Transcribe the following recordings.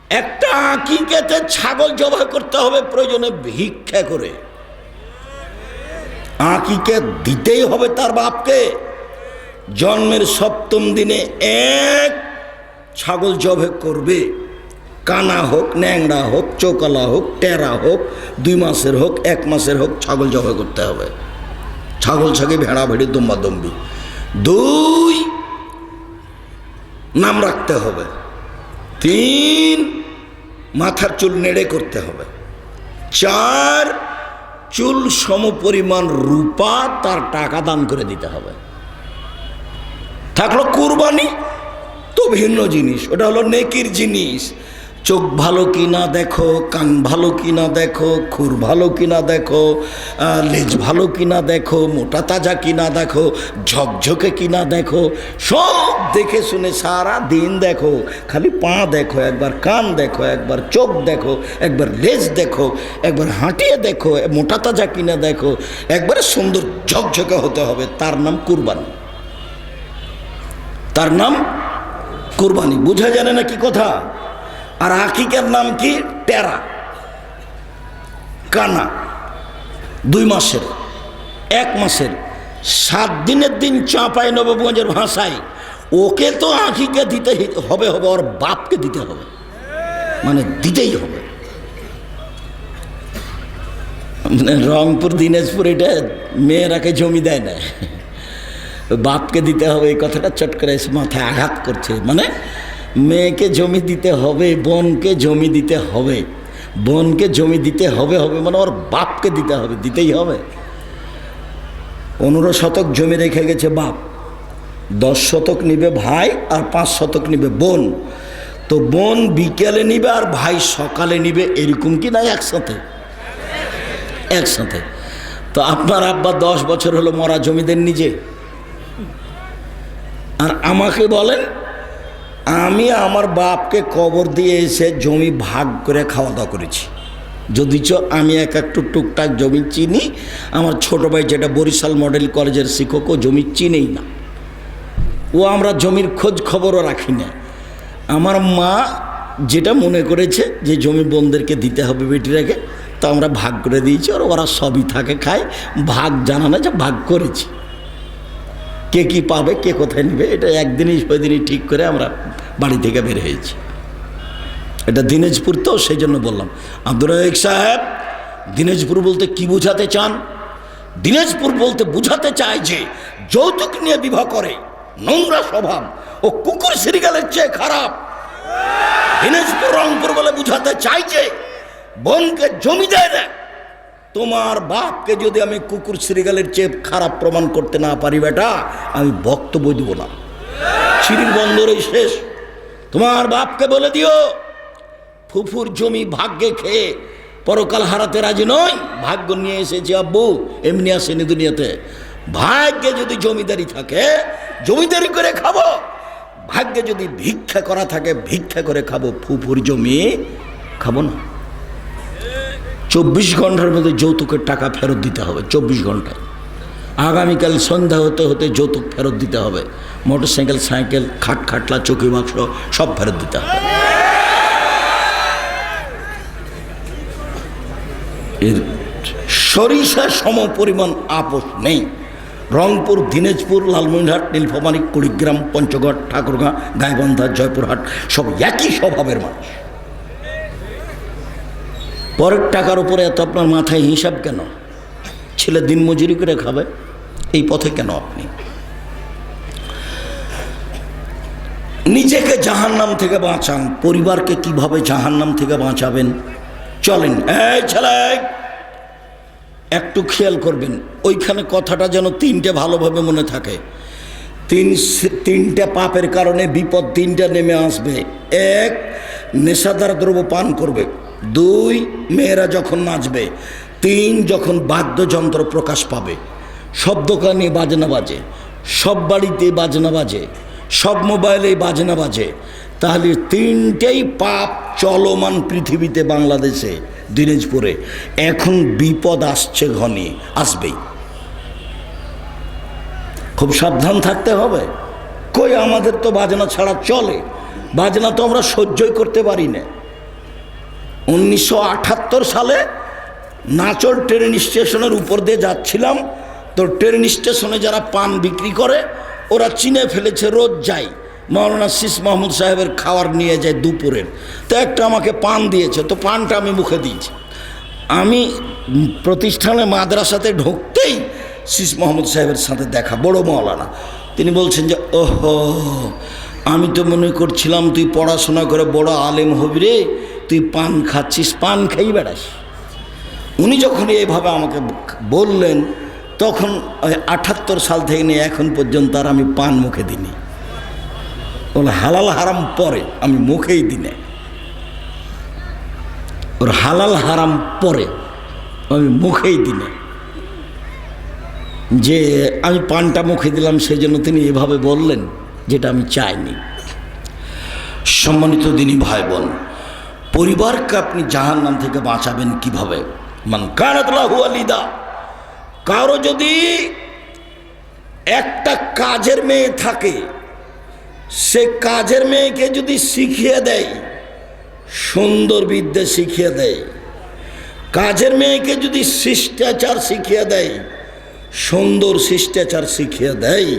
একটা আকিকাতে ছাগল জবাই করতে হবে, প্রয়োজনে ভিক্ষা করে। আকিকা দিতেই হবে তার বাপকে। জন্মের 7ম দিনে এক ছাগল জবাই করবে, কানা হোক, ন্যাংরা হোক, চোকালা হোক, টেরা হোক, 2 মাসের হোক, 1 মাসের হোক, ছাগল জবাই করতে হবে। ছাগল ছাগি, ভেড়া ভেড়ি, দম্বা দম্বি। 2 নাম রাখতে হবে। 3 মাথার চুল নেড়ে করতে হবে। 4 চুল সমপরিমাণ রূপা তার টাকা দান করে দিতে হবে। থাকলো কুরবানি, তো ভিন্ন জিনিস, ওটা হলো নেকির জিনিস। চোখ ভালো কিনা দেখো, কান ভালো কিনা দেখো, খুর ভালো কিনা দেখো, লেজ ভালো কিনা দেখো, মোটা তাজা কিনা দেখো, ঝকঝকে কিনা দেখো, সব দেখে শুনে সারা দিন দেখো। খালি পা দেখো, একবার কান দেখো, একবার চোখ দেখো, একবার লেজ দেখো, একবার হাঁটিয়ে দেখো, মোটা তাজা কিনা দেখো, একবারে সুন্দর ঝকঝকে হতে হবে। তার নাম কুরবানি, তার নাম কুরবানি। বোঝা জানে না কি কথা? আর আকিকার নাম কি? টেরা, কানা, 2 মাসের, 1 মাসের, 7 দিনের দিন চাঁপাই নবাবগঞ্জের ভাষায় ওকে তো আকিকা দিতে হবে, ওর বাপকে দিতে হবে, মানে দিতেই হবে। মানে রংপুর, দিনাজপুর এটা মেয়েরাকে জমি দেয় না, বাপকে দিতে হবে। এই কথাটা চট করে এসে মাথায় আঘাত করছে। মানে মেয়েকে জমি দিতে হবে, বোনকে জমি দিতে হবে, বোনকে জমি দিতে হবে হবে মানে ওর বাপকে দিতে হবে, দিতেই হবে। 15 শতক জমি রেখে গেছে বাপ, 10 শতক নিবে ভাই, আর 5 শতক নিবে বোন। তো বোন বিকেলে নিবে আর ভাই সকালে নিবে, এরকম কি না? একসাথে, একসাথে। তো আপনার আব্বা 10 বছর হলো মরা, জমি দেন নিজে। আর আমাকে বলেন, আমি আমার বাপকে কবর দিয়ে এসে জমি ভাগ করে খাওয়া দাওয়া করেছি। যদিচ আমি একটু টুকটাক জমি চিনি, আমার ছোট ভাই যেটা বরিশাল মডেল কলেজের শিক্ষক, ও জমি চিনেই না, ও আমরা জমির খোঁজ খবরও রাখি না। আমার মা যেটা মনে করেছে যে জমি বোনদেরকে দিতে হবে বেটিরাকে, তো আমরা ভাগ করে দিয়েছি, আর ওরা সবই থাকে খায়, ভাগ জানা না যে ভাগ করেছি। কে কি পাবে, কে কোথায় নেবে, এটা একদিনই সেদিনই ঠিক করে আমরা বাড়ি থেকে বের হয়েছি। এটা দিনাজপুর, তো সেই জন্য বললাম। আব্দুর রাজ্জাক সাহেব, দিনাজপুর বলতে কি বোঝাতে চান? দিনাজপুর বলতে বোঝাতে চায় যে যৌতুক নিয়ে বিবাহ করে, নোংরা স্বভাব, ও কুকুর শ্রীগালের চেয়ে খারাপ। দিনাজপুর রংপুর বলে বোঝাতে চাই যে বোনকে জমি দেয় না। তোমার বাপকে যদি আমি কুকুর শ্রীগালের চেয়ে খারাপ প্রমাণ করতে না পারি বেটা, আমি বক্তব্য দেব না। চিরির বন্দরেই শেষ। তোমার বাপকে বলে দিও, ফুফুর জমি ভাগ্যে খেয়ে পরকাল হারাতে রাজি নয়। ভাগ্য নিয়ে এসেছে আব্বু, এমনি আসেনি দুনিয়াতে। ভাগ্যে যদি জমিদারি থাকে, জমিদারি করে খাবো। ভাগ্যে যদি ভিক্ষা করা থাকে, ভিক্ষা করে খাবো। ফুফুর জমি খাবো না। 24 ঘন্টার মধ্যে যৌতুকের টাকা ফেরত দিতে হবে। 24 ঘন্টায়, আগামীকাল সন্ধ্যা হতে হতে যৌতুক ফেরত দিতে হবে। মোটরসাইকেল, সাইকেল, খাট খাটলা, চৌকি বাক্স সব ফেরত দিতে হবে। এর সরিষা সম পরিমাণ আপোষ নেই। রংপুর, দিনাজপুর, লালমনিরহাট, নীলফামারী, কুড়িগ্রাম, পঞ্চগড়, ঠাকুরগাঁ, গাইবান্ধা, জয়পুরহাট সব একই স্বভাবের মানুষ। পরের টাকার উপরে এত আপনার মাথায় হিসাব কেন? ছেলে দিন মজুরি করে খাবে, এই পথে কেন আপনি? নিজেকে জাহান্নাম থেকে বাঁচান, পরিবারকে কিভাবে জাহান্নাম থেকে বাঁচাবেন চলেন। এই ছেলে, একটু খেয়াল করবেন, ওইখানে কথাটা যেন 3টে ভালোভাবে মনে থাকে। 3টে পাপের কারণে বিপদ 3টা নেমে আসবে। 1, নেশাদার দ্রব্য পান করবে। 2, মেয়েরা যখন নাচবে। 3, যখন বাদ্যযন্ত্র প্রকাশ পাবে। সব দোকানে বাজনা বাজে, সব বাড়িতে বাজনা বাজে, সব মোবাইলে বাজনা বাজে। তাহলে 3টেই পাপ চলমান পৃথিবীতে, বাংলাদেশে, দিনাজপুরে। এখন বিপদ আসছে, ঘনিয়ে আসবেই। খুব সাবধান থাকতে হবে। কই আমাদের তো বাজনা ছাড়া চলে, বাজনা তো আমরা সহ্যই করতে পারি না। 1978 সালে নাচল ট্রেন স্টেশনের উপর দিয়ে যাচ্ছিলাম, তো ট্রেন স্টেশনে যারা পান বিক্রি করে ওরা চিনে ফেলেছে, রোজ যাই মৌলানা শীষ মাহমুদ সাহেবের খাবার নিয়ে যায় দুপুরের, তো একটা আমাকে পান দিয়েছে, তো পানটা আমি মুখে দিয়েছি। আমি প্রতিষ্ঠানে মাদ্রাসাতে ঢুকতেই শীষ মাহমুদ সাহেবের সাথে দেখা, বড় মৌলানা। তিনি বলছেন যে ওহো, আমি তো মনে করছিলাম তুই পড়াশোনা করে বড় আলেম হবি রে, তুই পান খাচ্ছিস, পান খেয়েই বেড়াস। উনি যখন এইভাবে আমাকে বললেন, তখন 78 সাল থেকে নিয়ে এখন পর্যন্ত আর আমি পান মুখে দিইনি। ওর হালাল হারাম পরে, আমি মুখেই দিনে। ওর হালাল হারাম পরে, আমি মুখেই দিনে। যে আমি পানটা মুখে দিলাম সেই জন্য তিনি এভাবে বললেন, যেটা আমি চাইনি। সম্মানিত দিনী ভাই বোন, পরিবারকে আপনি জাহান্নাম থেকে বাঁচাবেন কিভাবে? মান কানাত লাহু ওয়ালিদা, কারো যদি একটা কাজের মেয়ে থাকে, সে কাজের মেয়েকে যদি শিখিয়ে দেয়, সুন্দর বিদ্যা শিখিয়ে দেয়, কাজের মেয়েকে যদি শিষ্টাচার শিখিয়ে দেয়, সুন্দর শিষ্টাচার শিখিয়ে দেয়,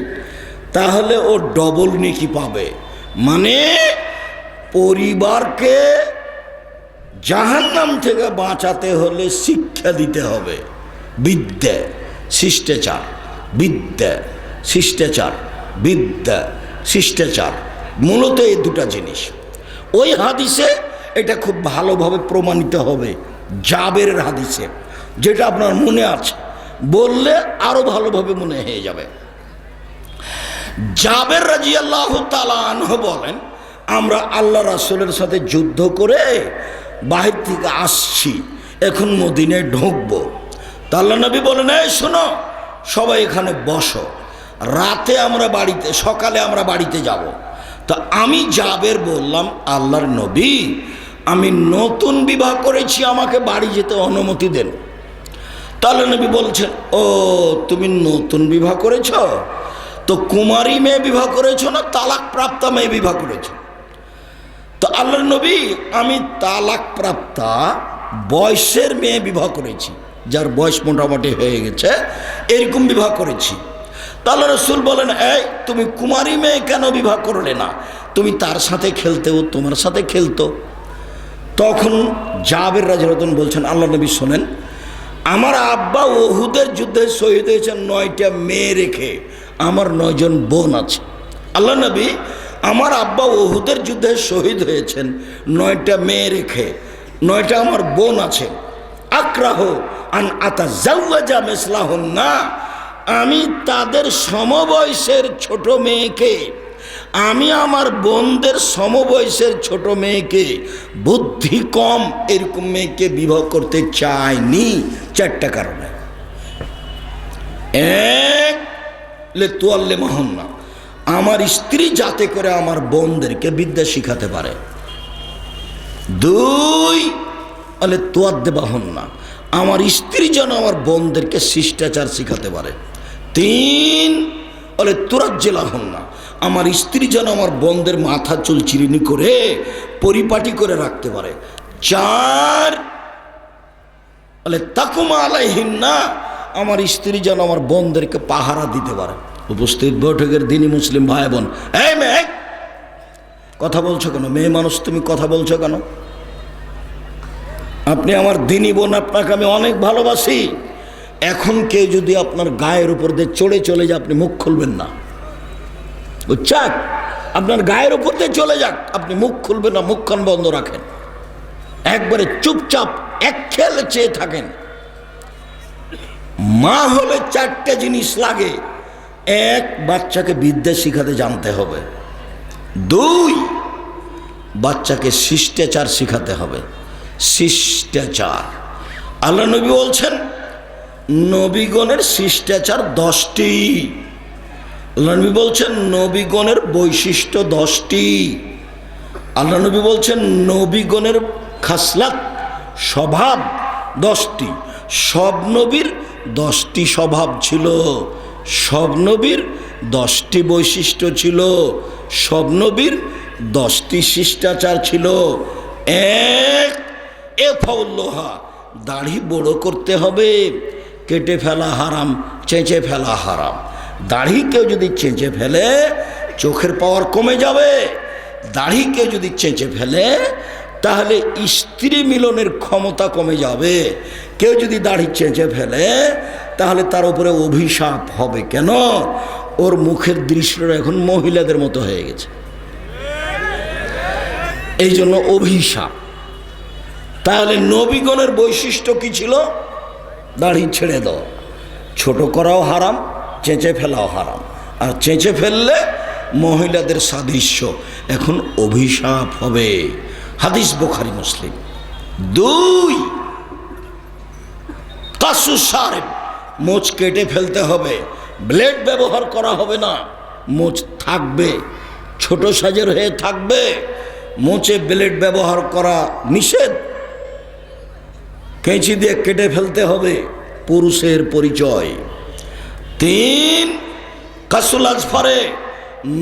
তাহলে ও ডবল নেকি পাবে। মানে পরিবারকে জাহান্নাম থেকে বাঁচাতে হলে শিক্ষা দিতে হবে, বিদ্যা শিষ্টাচার, বিদ্যা শিষ্টাচার, বিদ্যা শিষ্টাচার, মূলত এই দুটা জিনিস। ওই হাদিসে এটা খুব ভালোভাবে প্রমাণিত হবে, জাবেরের হাদিসে, যেটা আপনার মনে আছে, বললে আরো ভালোভাবে মনে হয়ে যাবে। জাবের রাদিয়াল্লাহু তাআলা আনহু বলেন, আমরা আল্লাহ রাসূলের সাথে যুদ্ধ করে বাহির থেকে আসছি, এখন মদিনায় ঢুকবো। তা আল্লাহ নবী বলেন, এই শোনো, সবাই এখানে বসো, রাতে আমরা বাড়িতে, সকালে আমরা বাড়িতে যাব। তা আমি জাবের বললাম, আল্লাহর নবী, আমি নতুন বিবাহ করেছি, আমাকে বাড়ি যেতে অনুমতি দেন। তাহলে নবী বলছেন, ও তুমি নতুন বিবাহ করেছ, তো কুমারী মেয়ে বিবাহ করেছ না তালাক প্রাপ্তা মেয়ে বিবাহ করেছ? তো আল্লাহর নবী, আমি তালাক প্রাপ্তা বয়সের মেয়ে বিবাহ করেছি, যার বয়স মোটামুটি হয়ে গেছে, এরকম বিবাহ করেছি। তাহলে রাসূল বলেন, এই তুমি কুমারী মেয়ে কেন বিবাহ করলে না? তুমি তার সাথে খেলতেও, তোমার সাথে খেলতো। তখন জাবের রাদিয়াল্লাহু আনহু বলছেন, আল্লাহ নবী শোনেন, আমার আব্বা উহুদের যুদ্ধে শহীদ হয়েছেন 9টা মেয়ে রেখে, আমার 9 জন বোন আছে। আল্লাহ নবী, আমার আব্বা উহুদের যুদ্ধে শহীদ হয়েছেন 9টা মেয়ে রেখে, 9টা আমার বোন আছে। আক্রাহ আন আতাজাওয়াজা মিসলাহুন্না, আমি তাদের সমবয়সের ছোট মেয়েকে, আমি আমার বোনদের সমবয়সের ছোট মেয়েকে, বুদ্ধি কম এরকম মেয়েকে বিবাহ করতে চাইনি 4টা কারণে। এক, লেতুয়াল্লিমাহুন্না, আমার স্ত্রী যাতে করে আমার বোনদেরকে বিদ্যা শিখাতে পারে। 2, লেতুয়াদ্দিবাহুন্না, আমার স্ত্রী যেন আমার বোনদেরকে শিষ্টাচার শিখাতে পারে। 3, লেতুরাজ্জিলাহুন্না, আমার স্ত্রী যেন আমার বোনদের মাথা চুল চিরিনি করে পরিপাটি করে রাখতে পারে। 4, তাকুমা আলাইহিন্না, আমার স্ত্রী যেন আমার বোনদেরকে পাহারা দিতে পারে। উপস্থিত বৈঠকের দিনই মুসলিম ভাই বোন, এই মেয়ে কথা বলছো কেন? মেয়ে মানুষ তুমি কথা বলছো কেন? আপনি আমার দিনী বোন, আপনাকে আমি অনেক ভালোবাসি। এখন কেউ যদি আপনার গায়ের উপর দিয়ে চড়ে চলে যায়, আপনি মুখ খুলবেন না, বুঝছেন? আপনার গায়ের উপর দিয়ে চলে যাক, আপনি মুখ খুলবেন না, মুখখান বন্ধ রাখেন, একবারে চুপচাপ এক খেয়ালে চেয়ে থাকেন। মা হলে 4টে জিনিস লাগে। 1, বাচ্চাকে বিদ্যা শিখাতে জানতে হবে। 2, বাচ্চাকে শিষ্টাচার শিখাতে হবে, শিষ্টাচার। আল্লাহ নবী বলছেন, নবীগণের শিষ্টাচার 10টি। আল্লাহ নবী বলছেন, নবীগণের বৈশিষ্ট্য 10টি। আল্লাহ নবী বলছেন, নবীগণের খাসলাত স্বভাব 10টি। সব নবীর 10টি স্বভাব ছিল, সব নবীর 10টি বৈশিষ্ট্য ছিল, সব নবীর 10টি শিষ্টাচার ছিল। 1, এ ফাউল্লোহা, দাড়ি বড় করতে হবে, কেটে ফেলা হারাম, চেঁচে ফেলা হারাম। দাড়ি কেউ যদি চেঁচে ফেলে চোখের পাওয়ার কমে যাবে। দাড়ি কেউ যদি চেঁচে ফেলে তাহলে স্ত্রী মিলনের ক্ষমতা কমে যাবে। কেউ যদি দাড়ি চেঁচে ফেলে তাহলে তার উপরে অভিশাপ হবে। কেন? ওর মুখের দৃশ্যটা এখন মহিলাদের মতো হয়ে গেছে, এই জন্য অভিশাপ। তাহলে নবীগণের বৈশিষ্ট্য কি ছিল? দাড়ি ছেড়ে দাও, ছোট করাও হারাম, চেঁচে ফেলাও হারাম। আর চেঁচে ফেললে মহিলাদের সাদৃশ্য, এখন অভিশাপ হবে। হাদিস বুখারী মুসলিম। 2, কাসু সারেব, মোচ কেটে ফেলতে হবে, ব্লেড ব্যবহার করা হবে না, মোচ থাকবে, ছোট সাইজের হয়ে থাকবে, মোচে ব্লেড ব্যবহার করা নিষেধ। কেঁচি দিয়ে কেটে ফেলতে হবে, পুরুষের পরিচয়। 3, কাসুল আজফারে,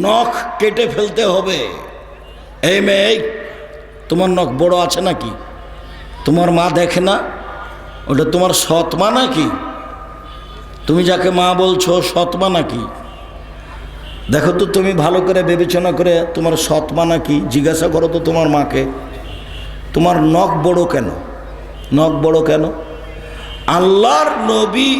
নখ কেটে ফেলতে হবে। এই মেয়ে, তোমার নখ বড় আছে নাকি? তোমার মা দেখে না? ওটা তোমার সৎ মা নাকি? তুমি যাকে মা বলছো সৎ মা নাকি? দেখো তো, তুমি ভালো করে বিবেচনা করে তোমার সৎ মা নাকি জিজ্ঞাসা করো তো তোমার মাকে। তোমার নখ বড় কেন? নখ বড় কেন? আল্লাহর নবী